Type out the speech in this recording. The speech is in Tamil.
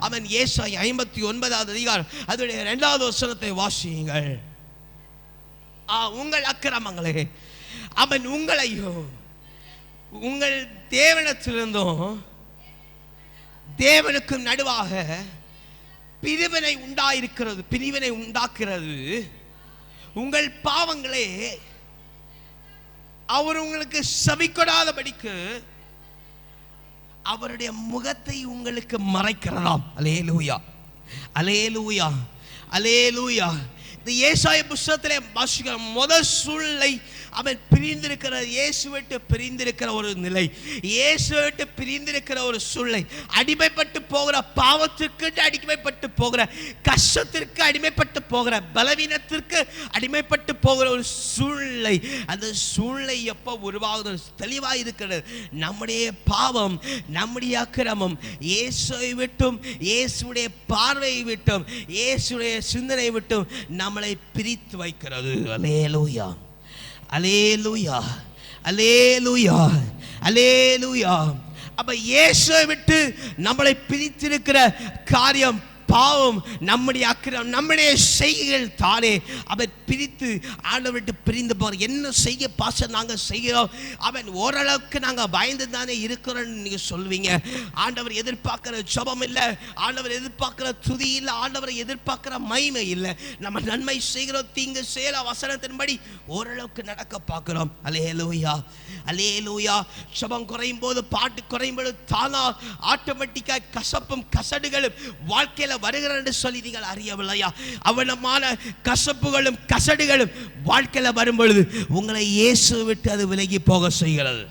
அவன் ஏசாயா 59வது அதிகாரம் அதனுடைய 2வது வசனத்தை வாசியுங்கள். உங்கள் அக்கிரமங்களே அவன் உங்களையும் உங்கள் தேவனிடத்திலிருந்தும் தேவனுக்கும் நடுவாக பிரிவினை உண்டாக்குறது உங்கள் பாவங்களே அவர் உங்களுக்கு செவிக்கொடாதபடிக்கு அவருடைய முகத்தை உங்களுக்கு மறைக்கிறதாம். அல்லேலூயா, அல்லேலூயா, அல்லேலூயா. இந்த ஏசாயா புத்தகத்திலே வாசிக்கிற முதல் சூழ்நிலை அவன் பிரிந்திருக்கிற, இயேசு விட்டு பிரிந்திருக்கிற ஒரு நிலை, இயேசு விட்டு பிரிந்திருக்கிற ஒரு சூழ்நிலை, அடிமைப்பட்டு போகிற பாவத்திற்கு அடிமைப்பட்டு போகிற, கஷ்டத்திற்கு அடிமைப்பட்டு போகிற, பலவீனத்திற்கு அடிமைப்பட்டு போகிற ஒரு சூழ்நிலை. அந்த சூழ்நிலை எப்போ உருவாகுது தெளிவாக இருக்கிறது. நம்முடைய பாவம், நம்முடைய அக்கிரமம் இயேசுவை விட்டும், இயேசுடைய பார்வையை விட்டும், இயேசுடைய சிந்தனை விட்டும் நம்மளை பிரித்து வைக்கிறது. அல்லேலூயா, அல்லேலூயா, அல்லேலூயா, அல்லேலூயா. அப்ப இயேசுவை விட்டு நம்மளை பிரித்திருக்கிற காரியம் பாவம், நம்முடைய அக்கிரம், நம்முடைய செய்கைகள் தானே அவன் பிரித்து ஆண்டவர் விட்டு பிரிந்து போகிற. என்ன செய்ய பாச நாங்கள் செய்கிறோம், அவன் ஓரளவுக்கு நாங்கள் பயந்து தானே இருக்கிறோன்னு நீங்கள் சொல்வீங்க. ஆண்டவர் எதிர்பார்க்குற ஜெபம் இல்லை, ஆண்டவர் எதிர்பார்க்குற துதி இல்லை, ஆண்டவரை எதிர்பார்க்குற மகிமை இல்லை. நம்ம நன்மை செய்கிறோம், தீங்கு செய்கிற வசனத்தின்படி ஓரளவுக்கு நடக்க பார்க்குறோம். அல்லேலூயா, அல்லேலூயா. ஜெபம் குறையும் போது, பாட்டு குறையும் போது தானா ஆட்டோமேட்டிக்காக கசப்பும் கசடுகளும் வாழ்க்கையில் வருகிறது என்று சொல்லி நீங்கள் அறியவில்லையா? அவலமான கசப்புகளும் கசடுகளும் வாழ்க்கையில் வரும் பொழுது உங்களை இயேசு விட்டு அது விலகி போக செய்கிறது.